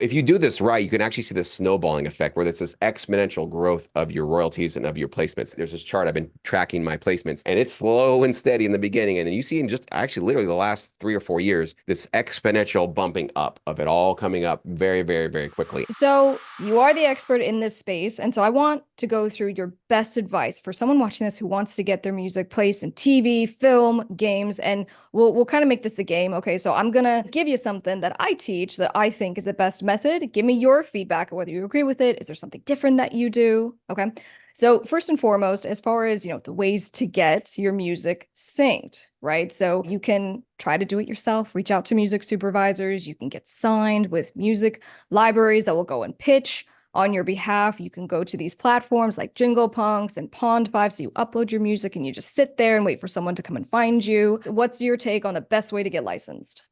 if you do this right, you can actually see the snowballing effect where there's this exponential growth of your royalties and of your placements. There's this chart. I've been tracking my placements, and it's slow and steady in the beginning. And then you see in just actually literally the last 3 or 4 years, this exponential bumping up of it all coming up very, very, very quickly. So you are the expert in this space. And so I want to go through your best advice for someone watching this who wants to get their music placed in TV, film, games, and we'll kind of make this the game. Okay, so I'm gonna give you something that I teach that I think is the best method. Give me your feedback on whether you agree with it. Is there something different that you do? Okay. So first and foremost, as far as, the ways to get your music synced, right? So you can try to do it yourself, reach out to music supervisors, you can get signed with music libraries that will go and pitch on your behalf. You can go to these platforms like Jingle Punks and Pond5. So you upload your music and you just sit there and wait for someone to come and find you. What's your take on the best way to get licensed?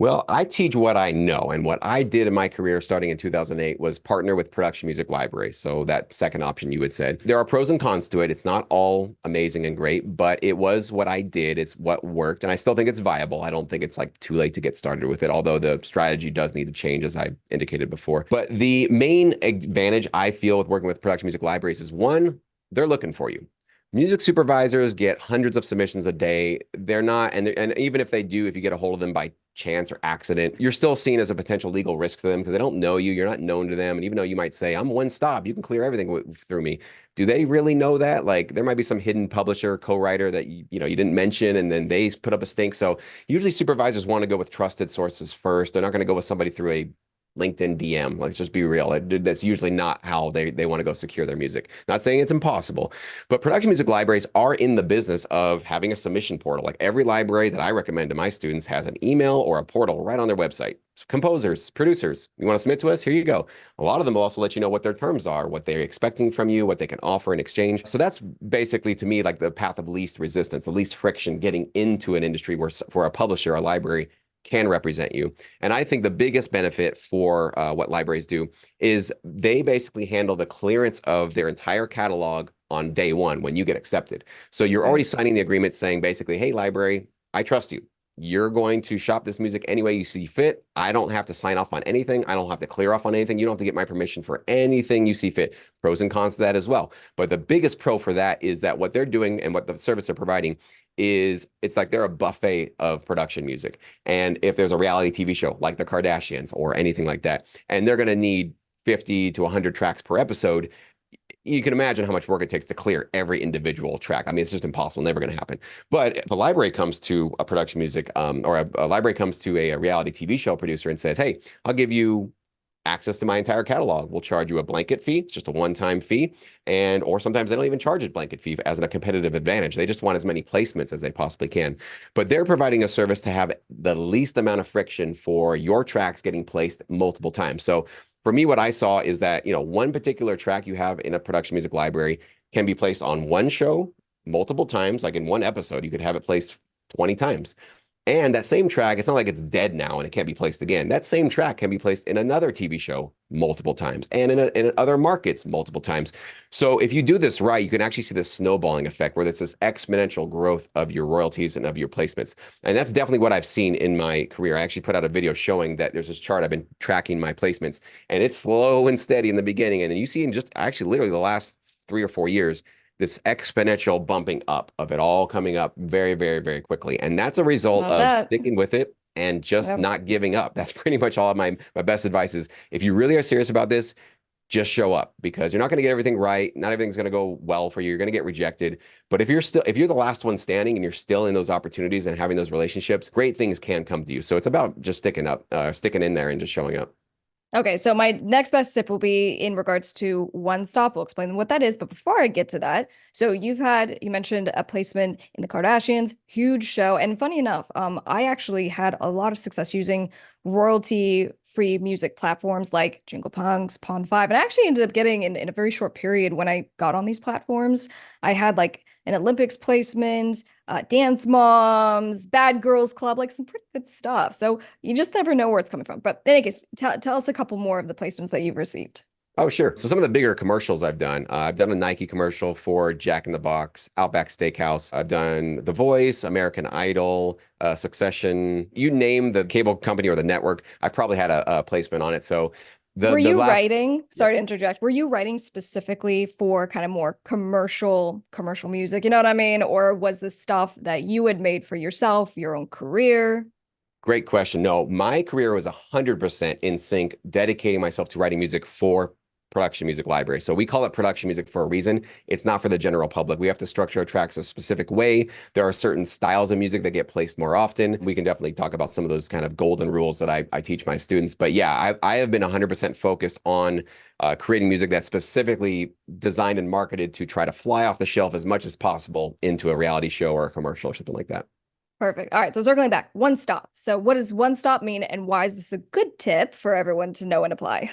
Well, I teach what I know, and what I did in my career starting in 2008 was partner with production music libraries. So that second option you had said. There are pros and cons to it. It's not all amazing and great, but it was what I did. It's what worked, and I still think it's viable. I don't think it's like too late to get started with it, although the strategy does need to change, as I indicated before. But the main advantage I feel with working with production music libraries is one, they're looking for you. Music supervisors get hundreds of submissions a day. They're not, and even if they do, if you get a hold of them by chance or accident, you're still seen as a potential legal risk to them because they don't know you. You're not known to them. And even though you might say, I'm one stop, you can clear everything through me. Do they really know that? Like there might be some hidden publisher, co-writer that you didn't mention, and then they put up a stink. So usually supervisors want to go with trusted sources first. They're not going to go with somebody through a LinkedIn DM. Let's just be real. That's usually not how they want to go secure their music. Not saying it's impossible, but production music libraries are in the business of having a submission portal. Like every library that I recommend to my students has an email or a portal right on their website. So composers, producers, you want to submit to us? Here you go. A lot of them will also let you know what their terms are, what they're expecting from you, what they can offer in exchange. So that's basically, to me, like the path of least resistance, the least friction getting into an industry where for a publisher, a library can represent you. And I think the biggest benefit for what libraries do is they basically handle the clearance of their entire catalog on day one when you get accepted. So you're already signing the agreement saying basically, hey, library, I trust you. You're going to shop this music any way you see fit. I don't have to sign off on anything. I don't have to clear off on anything. You don't have to get my permission for anything you see fit. Pros and cons to that as well. But the biggest pro for that is that what they're doing and what the service they're providing is it's like they're a buffet of production music. And if there's a reality TV show like the Kardashians or anything like that, and they're going to need 50 to 100 tracks per episode, you can imagine how much work it takes to clear every individual track. I mean, it's just impossible, never going to happen. But if a library comes to a production music or a library comes to a reality TV show producer and says, hey, I'll give you access to my entire catalog. We'll charge you a blanket fee. It's just a one-time fee. Or sometimes they don't even charge a blanket fee as a competitive advantage. They just want as many placements as they possibly can. But they're providing a service to have the least amount of friction for your tracks getting placed multiple times. So for me, what I saw is that, one particular track you have in a production music library can be placed on one show multiple times. Like in one episode, you could have it placed 20 times. And that same track, it's not like it's dead now and it can't be placed again. That same track can be placed in another TV show multiple times and in other markets multiple times. So if you do this right, you can actually see the snowballing effect where there's this exponential growth of your royalties and of your placements. And that's definitely what I've seen in my career. I actually put out a video showing that there's this chart. I've been tracking my placements, and it's slow and steady in the beginning. And then you see in just actually literally the last 3 or 4 years, this exponential bumping up of it all coming up very, very, very quickly. And that's a result Love of that. sticking with it and just Yep. not giving up. That's pretty much all of my best advice is if you really are serious about this, just show up, because you're not going to get everything right. Not everything's going to go well for you. You're going to get rejected. But if you're the last one standing and you're still in those opportunities and having those relationships, great things can come to you. So it's about just sticking in there and just showing up. Okay, so my next best tip will be in regards to One Stop. We'll explain what that is. But before I get to that, so you mentioned a placement in the Kardashians, huge show. And funny enough, I actually had a lot of success using royalty-free music platforms like Jingle Punks, Pond5. And I actually ended up getting in a very short period when I got on these platforms, I had like an Olympics placement, Dance Moms, Bad Girls Club, like some pretty good stuff. So you just never know where it's coming from. But in any case, tell us a couple more of the placements that you've received. Oh, sure. So some of the bigger commercials I've done a Nike commercial for Jack in the Box, Outback Steakhouse. I've done The Voice, American Idol, Succession. You name the cable company or the network, I probably had a placement on it. So Were the you last, writing, yeah, sorry to interject, were you writing specifically for kind of more commercial music, you know what I mean? Or was this stuff that you had made for yourself, your own career? great question. No, my career was 100% in sync, dedicating myself to writing music for production music library. So we call it production music for a reason. It's not for the general public. We have to structure our tracks a specific way. There are certain styles of music that get placed more often. We can definitely talk about some of those kind of golden rules that I teach my students. But yeah, I have been 100% focused on creating music that's specifically designed and marketed to try to fly off the shelf as much as possible into a reality show or a commercial or something like that. Perfect. All right. So circling back, one stop. So what does one stop mean and why is this a good tip for everyone to know and apply?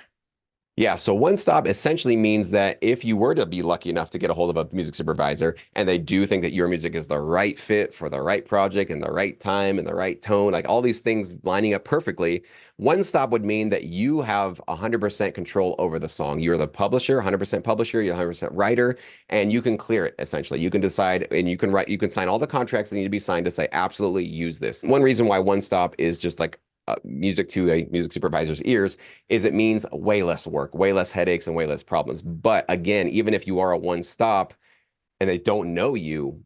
Yeah, so one stop essentially means that if you were to be lucky enough to get a hold of a music supervisor and they do think that your music is the right fit for the right project and the right time and the right tone, like all these things lining up perfectly, one stop would mean that you have 100% control over the song. You're the publisher, 100% publisher, you're 100% writer, and you can clear it essentially. You can decide and you can write, you can sign all the contracts that need to be signed to say absolutely use this. One reason why one stop is just like music to a music supervisor's ears is it means way less work, way less headaches, and way less problems. But again, even if you are a one stop and they don't know you,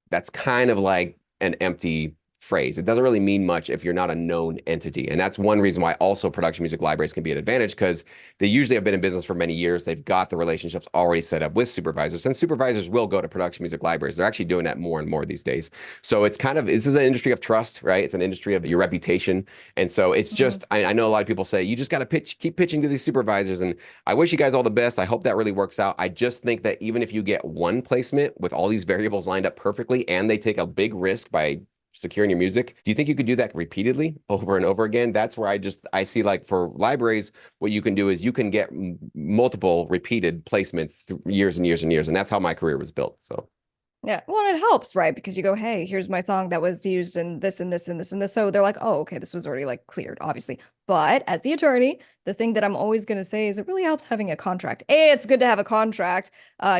that's kind of like an empty phrase. It doesn't really mean much if you're not a known entity. And that's one reason why also production music libraries can be an advantage because they usually have been in business for many years. They've got the relationships already set up with supervisors, and supervisors will go to production music libraries. They're actually doing that more and more these days. So it's kind of, this is an industry of trust, right? It's an industry of your reputation. And so it's Mhm. just, I know a lot of people say, you just got to keep pitching to these supervisors. And I wish you guys all the best. I hope that really works out. I just think that even if you get one placement with all these variables lined up perfectly and they take a big risk by securing your music, do you think you could do that repeatedly over and over again? That's where I see like for libraries, what you can do is you can get multiple repeated placements through years and years and years. And that's how my career was built. So Yeah. Well, it helps, right? Because you go, hey, here's my song that was used in this and this and this and this. So they're like, oh, okay, this was already like cleared, obviously. But as the attorney, the thing that I'm always going to say is it really helps having a contract. It's good to have a contract,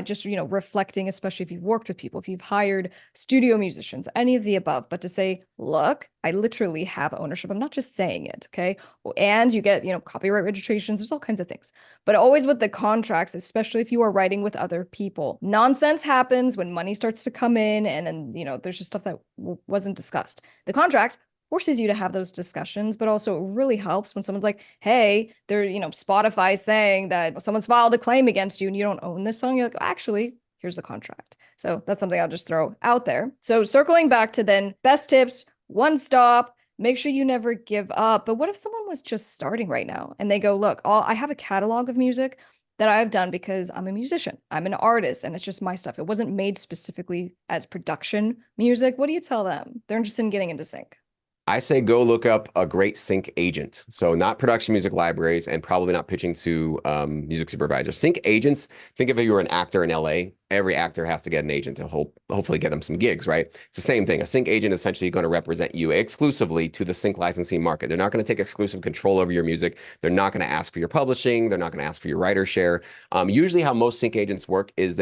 just, reflecting, especially if you've worked with people, if you've hired studio musicians, any of the above. But to say, look, I literally have ownership. I'm not just saying it. Okay. And you get, copyright registrations. There's all kinds of things. But always with the contracts, especially if you are writing with other people, nonsense happens when money starts to come in and then, there's just stuff that wasn't discussed. The contract forces you to have those discussions, but also it really helps when someone's like, hey, they're, Spotify saying that someone's filed a claim against you and you don't own this song. You're like, actually, here's the contract. So that's something I'll just throw out there. So circling back to then best tips, one stop, make sure you never give up. But what if someone was just starting right now and they go, look, I have a catalog of music that I've done because I'm a musician, I'm an artist, and it's just my stuff. It wasn't made specifically as production music. What do you tell them? They're interested in getting into sync. I say go look up a great sync agent. So not production music libraries and probably not pitching to music supervisors. Sync agents, think of if you were an actor in LA, every actor has to get an agent to hopefully get them some gigs, right? It's the same thing. A sync agent is essentially going to represent you exclusively to the sync licensing market. They're not going to take exclusive control over your music. They're not going to ask for your publishing. They're not going to ask for your writer share. Usually how most sync agents work is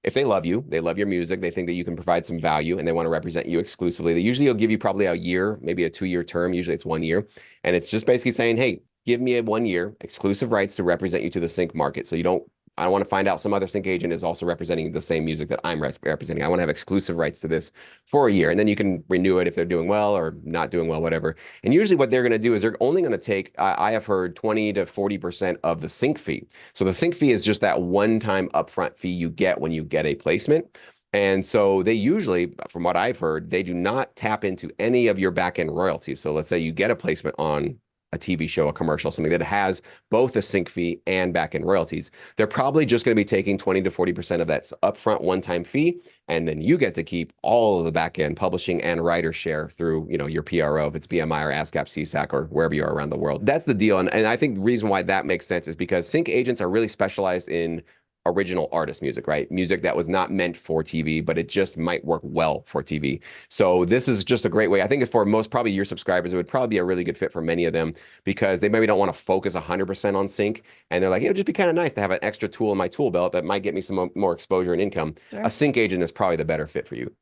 if they love you, they love your music, they think that you can provide some value and they want to represent you exclusively. They usually will give you probably a year, maybe a 2-year term. Usually it's 1 year. And it's just basically saying, hey, give me a 1 year exclusive rights to represent you to the sync market. So I don't want to find out some other sync agent is also representing the same music that I'm representing. I want to have exclusive rights to this for a year. And then you can renew it if they're doing well or not doing well, whatever. And usually what they're going to do is they're only going to take, I have heard 20 to 40% of the sync fee. So the sync fee is just that one-time upfront fee you get when you get a placement. And so they usually, from what I've heard, they do not tap into any of your back-end royalties. So let's say you get a placement on a TV show, a commercial, something that has both a sync fee and back-end royalties. They're probably just going to be taking 20 to 40% of that upfront one-time fee, and then you get to keep all of the back-end publishing and writer share through, your PRO, if it's BMI or ASCAP, CSAC, or wherever you are around the world. That's the deal. And I think the reason why that makes sense is because sync agents are really specialized in original artist music, right? Music that was not meant for TV, but it just might work well for TV. So this is just a great way. I think it's for most probably your subscribers, it would probably be a really good fit for many of them because they maybe don't want to focus 100% on sync. And they're like, it would just be kind of nice to have an extra tool in my tool belt that might get me some more exposure and income. A Sure. sync agent is probably the better fit for you.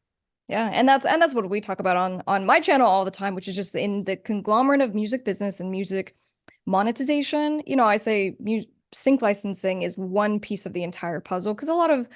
Yeah, and that's what we talk about on my channel all the time, which is just in the conglomerate of music business and music monetization. I say sync licensing is one piece of the entire puzzle because a lot of,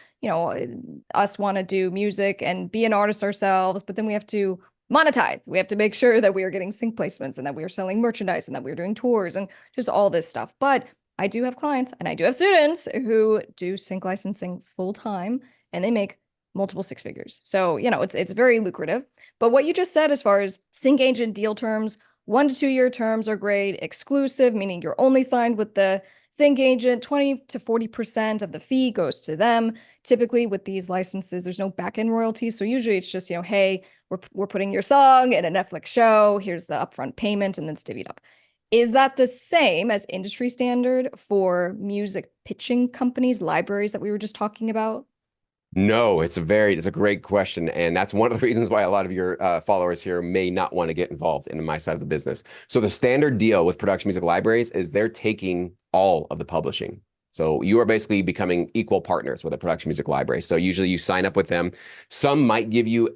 us want to do music and be an artist ourselves, but then we have to monetize. We have to make sure that we are getting sync placements and that we are selling merchandise and that we're doing tours and just all this stuff. But I do have clients and I do have students who do sync licensing full time and they make multiple six figures. So, it's very lucrative. But what you just said as far as sync agent deal terms, 1 to 2 year terms are great. Exclusive, meaning you're only signed with the sync agent, 20 to 40% of the fee goes to them. Typically with these licenses, there's no back-end royalties. So usually it's just, hey, we're putting your song in a Netflix show. Here's the upfront payment and then divvied up. Is that the same as industry standard for music pitching companies, libraries that we were just talking about? No, it's a great question. And that's one of the reasons why a lot of your followers here may not want to get involved in my side of the business. So the standard deal with production music libraries is they're taking all of the publishing. So you are basically becoming equal partners with a production music library. So usually you sign up with them. Some might give you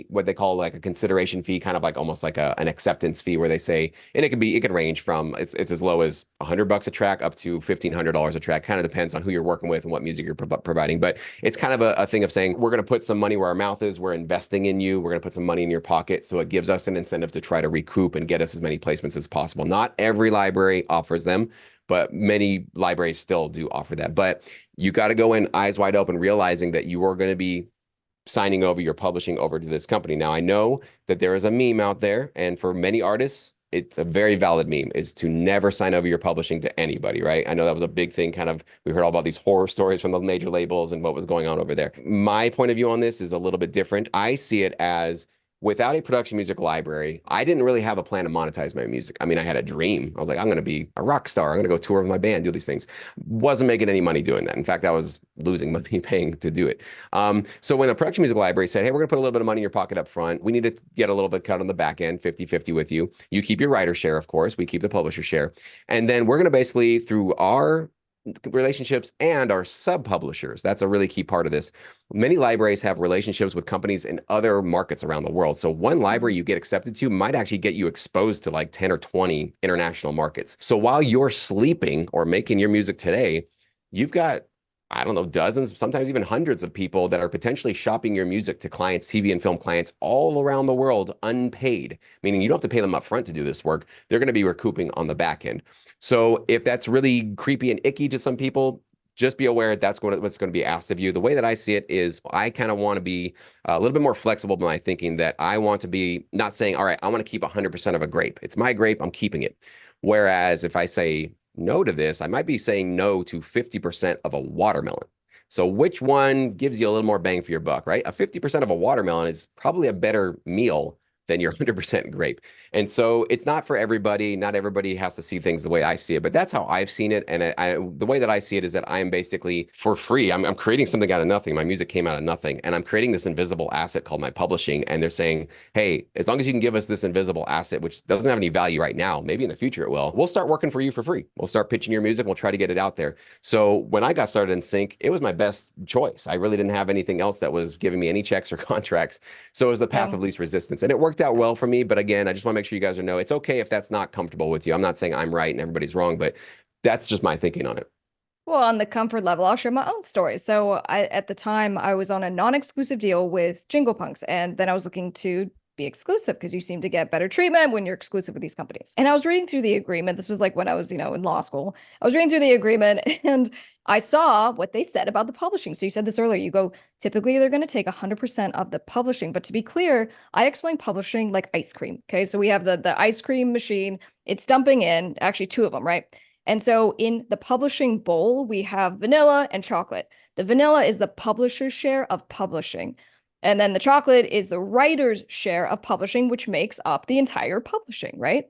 what they call like a consideration fee, kind of like almost like an acceptance fee where they say, and it can range from, it's as low as $100 a track up to $1,500 a track. Kind of depends on who you're working with and what music you're providing. But it's kind of a thing of saying, we're going to put some money where our mouth is. We're investing in you. We're going to put some money in your pocket. So it gives us an incentive to try to recoup and get us as many placements as possible. Not every library offers them, but many libraries still do offer that. But you got to go in eyes wide open, realizing that you are going to be signing over your publishing over to this company. Now, I know that there is a meme out there, and for many artists, it's a very valid meme, is to never sign over your publishing to anybody, right? I know that was a big thing, kind of, we heard all about these horror stories from the major labels and what was going on over there. My point of view on this is a little bit different. I see it as without a production music library, I didn't really have a plan to monetize my music. I mean, I had a dream. I was like, I'm going to be a rock star. I'm going to go tour with my band, do these things. Wasn't making any money doing that. In fact, I was losing money paying to do it. So when the production music library said, hey, we're going to put a little bit of money in your pocket up front, we need to get a little bit cut on the back end, 50-50 with you. You keep your writer share, of course. We keep the publisher share. And then we're going to basically, through our relationships and our sub-publishers. That's a really key part of this. Many libraries have relationships with companies in other markets around the world. So one library you get accepted to might actually get you exposed to like 10 or 20 international markets. So while you're sleeping or making your music today, you've got, I don't know, dozens, sometimes even hundreds of people that are potentially shopping your music to clients, TV and film clients all around the world unpaid, meaning you don't have to pay them up front to do this work. They're going to be recouping on the back end. So if that's really creepy and icky to some people, just be aware that's what's going to be asked of you. The way that I see it is I kind of want to be a little bit more flexible in my thinking, that I want to be not saying, all right, I want to keep 100% of a grape. It's my grape. I'm keeping it. Whereas if I say no to this, I might be saying no to 50% of a watermelon. So which one gives you a little more bang for your buck, right? A 50% of a watermelon is probably a better meal than your 100% grape. And so it's not for everybody. Not everybody has to see things the way I see it, but that's how I've seen it. And the way that I see it is that I am basically for free. I'm creating something out of nothing. My music came out of nothing, and I'm creating this invisible asset called my publishing. And they're saying, hey, as long as you can give us this invisible asset, which doesn't have any value right now, maybe in the future it will, we'll start working for you for free. We'll start pitching your music. We'll try to get it out there. So when I got started in sync, it was my best choice. I really didn't have anything else that was giving me any checks or contracts. So it was the path of least resistance. And it worked out well for me. But again, I just want to make sure you guys know it's okay if that's not comfortable with you. I'm not saying I'm right and everybody's wrong, but that's just my thinking on it. Well, on the comfort level, I'll share my own story. So at the time, I was on a non-exclusive deal with Jingle Punks, and then I was looking to be exclusive because you seem to get better treatment when you're exclusive with these companies. And I was reading through the agreement. This was like when I was, in law school. I was reading through the agreement and I saw what they said about the publishing. So you said this earlier, you go, typically they're going to take 100% of the publishing. But to be clear, I explain publishing like ice cream. Okay. So we have the ice cream machine. It's dumping in, actually two of them, right? And so in the publishing bowl, we have vanilla and chocolate. The vanilla is the publisher's share of publishing. And then the chocolate is the writer's share of publishing, which makes up the entire publishing, right?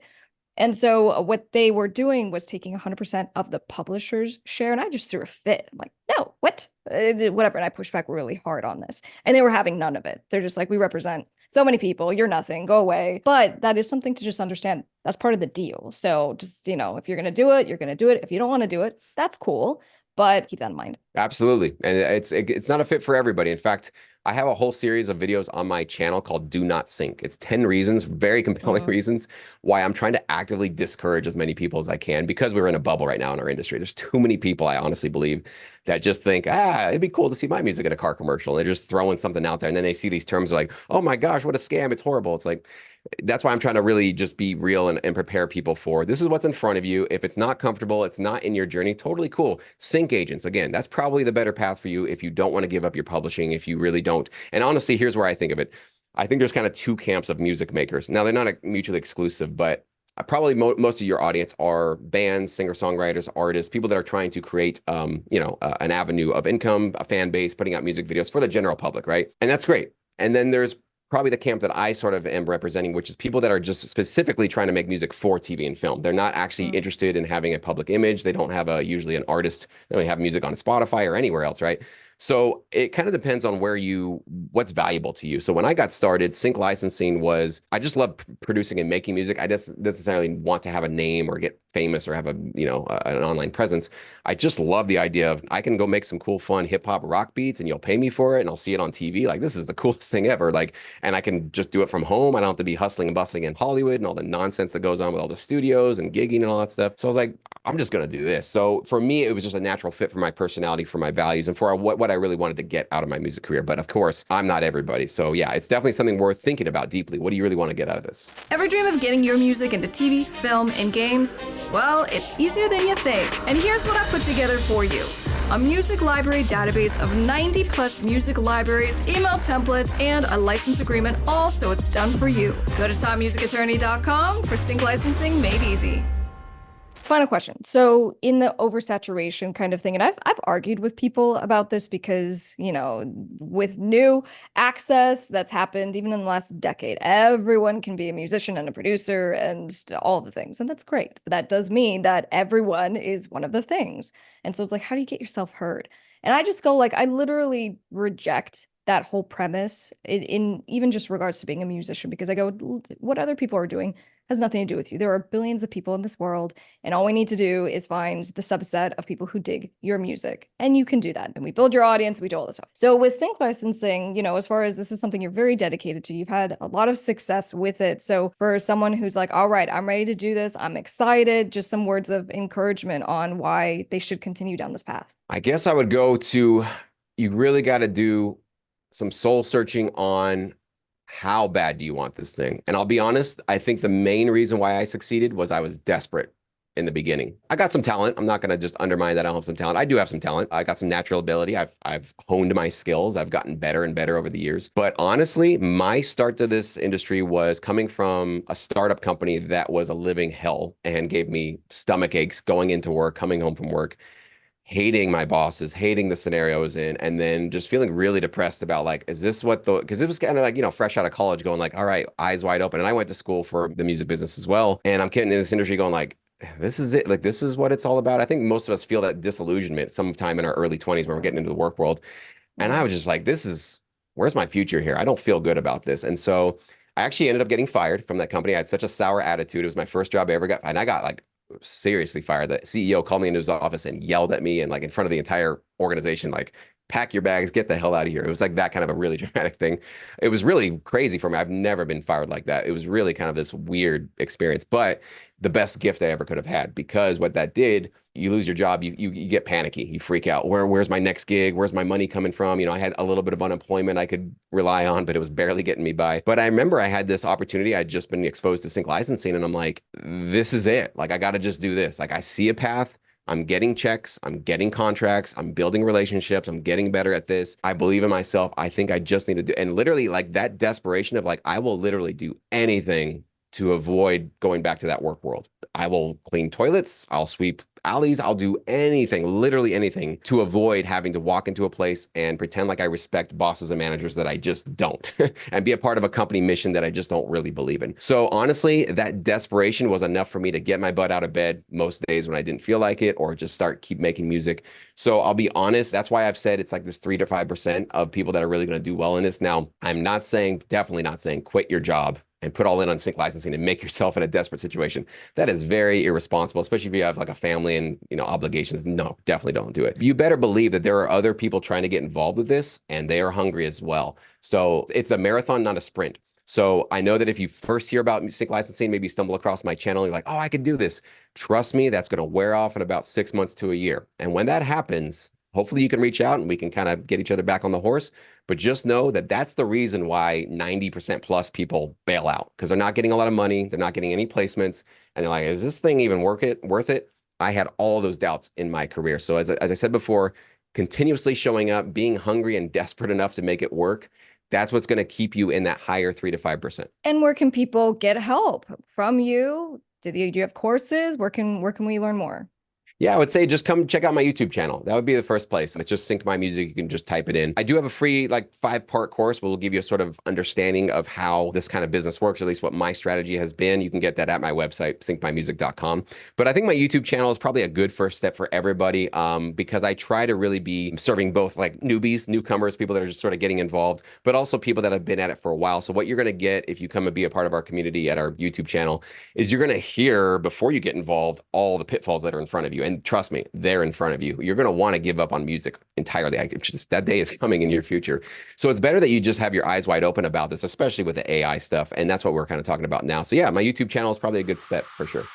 And so what they were doing was taking 100% of the publisher's share. And I just threw a fit. I'm like, no, what? Whatever. And I pushed back really hard on this. And they were having none of it. They're just like, we represent so many people. You're nothing. Go away. But that is something to just understand. That's part of the deal. So just, if you're going to do it, you're going to do it. If you don't want to do it, that's cool. But keep that in mind. Absolutely. And it's not a fit for everybody. In fact, I have a whole series of videos on my channel called Do Not Sync. It's 10 reasons, very compelling reasons why I'm trying to actively discourage as many people as I can, because we're in a bubble right now in our industry. There's too many people, I honestly believe, that just think, it'd be cool to see my music in a car commercial. They're just throwing something out there. And then they see these terms like, oh my gosh, what a scam. It's horrible. It's like, that's why I'm trying to really just be real and prepare people for this is what's in front of you. If it's not comfortable, it's not in your journey, totally cool. Sync agents, again, that's probably the better path for you if you don't want to give up your publishing, if you really don't. And honestly, here's where I think of it. I think there's kind of two camps of music makers. Now, they're not mutually exclusive, but probably most of your audience are bands, singer-songwriters, artists, people that are trying to create, an avenue of income, a fan base, putting out music videos for the general public, right? And that's great. And then there's probably the camp that I sort of am representing, which is people that are just specifically trying to make music for TV and film. They're not actually interested in having a public image. They don't have usually an artist. They don't have music on Spotify or anywhere else, right? So it kind of depends on what's valuable to you. So when I got started, sync licensing I just love producing and making music. I just necessarily want to have a name or get famous or have an online presence. I just love the idea of I can go make some cool, fun hip hop rock beats and you'll pay me for it and I'll see it on TV. Like, this is the coolest thing ever. Like, and I can just do it from home. I don't have to be hustling and bustling in Hollywood and all the nonsense that goes on with all the studios and gigging and all that stuff. So I was like, I'm just going to do this. So for me, it was just a natural fit for my personality, for my values, and for what I really wanted to get out of my music career. But of course, I'm not everybody. So yeah, it's definitely something worth thinking about deeply. What do you really want to get out of this? Ever dream of getting your music into TV, film, and games? Well, it's easier than you think. And here's what I put together for you. A music library database of 90 plus music libraries, email templates, and a license agreement, all so it's done for you. Go to topmusicattorney.com for sync licensing made easy. Final question. So in the oversaturation kind of thing, and I've argued with people about this because, with new access that's happened even in the last decade, everyone can be a musician and a producer and all the things. And that's great. But that does mean that everyone is one of the things. And so it's like, how do you get yourself heard? And I just go like, I literally reject that whole premise in even just regards to being a musician, because I go, what other people are doing has nothing to do with you. There are billions of people in this world, and all we need to do is find the subset of people who dig your music, and you can do that. And we build your audience, we do all this stuff. So with sync licensing, as far as this is something you're very dedicated to, you've had a lot of success with it. So for someone who's like, all right, I'm ready to do this, I'm excited, just some words of encouragement on why they should continue down this path. I guess I would go to, you really got to do some soul searching on how bad do you want this thing? And I'll be honest, I think the main reason why I succeeded was I was desperate in the beginning. I got some talent. I'm not going to just undermine that I don't have some talent. I do have some talent. I got some natural ability. I've honed my skills. I've gotten better and better over the years. But honestly, my start to this industry was coming from a startup company that was a living hell and gave me stomach aches going into work, coming home from work, hating my bosses, hating the scenarios and then just feeling really depressed about like, is this what because it was kind of like, fresh out of college going like, all right, eyes wide open. And I went to school for the music business as well. And I'm getting in this industry going like, this is it. Like, this is what it's all about. I think most of us feel that disillusionment sometime in our early 20s when we're getting into the work world. And I was just like, where's my future here? I don't feel good about this. And so I actually ended up getting fired from that company. I had such a sour attitude. It was my first job I ever got. And I got like seriously fired. The CEO called me into his office and yelled at me and like in front of the entire organization, like, pack your bags, get the hell out of here. It was like that kind of a really dramatic thing. It was really crazy for me. I've never been fired like that. It was really kind of this weird experience, but the best gift I ever could have had, because what that did, you lose your job, you get panicky, you freak out. Where's my next gig? Where's my money coming from? I had a little bit of unemployment I could rely on, but it was barely getting me by. But I remember I had this opportunity. I'd just been exposed to sync licensing and I'm like, this is it. Like, I got to just do this. Like, I see a path. I'm getting checks, I'm getting contracts, I'm building relationships, I'm getting better at this. I believe in myself. I think I just need to do, and literally like that desperation of like, I will literally do anything to avoid going back to that work world. I will clean toilets, I'll sweep alleys, I'll do anything, literally anything, to avoid having to walk into a place and pretend like I respect bosses and managers that I just don't, and be a part of a company mission that I just don't really believe in. So honestly, that desperation was enough for me to get my butt out of bed most days when I didn't feel like it, or just keep making music. So I'll be honest, that's why I've said it's like this 3 to 5% of people that are really going to do well in this. Now, I'm not saying, definitely not saying quit your job and put all in on sync licensing and make yourself in a desperate situation. That is very irresponsible, especially if you have like a family and, obligations. No, definitely don't do it. You better believe that there are other people trying to get involved with this, and they are hungry as well. So it's a marathon, not a sprint. So I know that if you first hear about sync licensing, maybe you stumble across my channel, and you're like, oh, I could do this. Trust me, that's going to wear off in about 6 months to a year. And when that happens, hopefully you can reach out and we can kind of get each other back on the horse. But just know that that's the reason why 90% plus people bail out, because they're not getting a lot of money. They're not getting any placements. And they're like, is this thing even worth it? I had all those doubts in my career. So as I said before, continuously showing up, being hungry and desperate enough to make it work, that's what's going to keep you in that higher 3 to 5%. And where can people get help from you? Do you have courses? Where can we learn more? Yeah, I would say just come check out my YouTube channel. That would be the first place. It's just Sync My Music. You can just type it in. I do have a free 5-part course where we'll give you a sort of understanding of how this kind of business works, at least what my strategy has been. You can get that at my website, syncmymusic.com. But I think my YouTube channel is probably a good first step for everybody, because I try to really be serving both newbies, newcomers, people that are just sort of getting involved, but also people that have been at it for a while. So what you're going to get if you come and be a part of our community at our YouTube channel is you're going to hear, before you get involved, all the pitfalls that are in front of you. And trust me, they're in front of you. You're going to want to give up on music entirely. That day is coming in your future. So it's better that you just have your eyes wide open about this, especially with the AI stuff. And that's what we're kind of talking about now. So yeah, my YouTube channel is probably a good step for sure.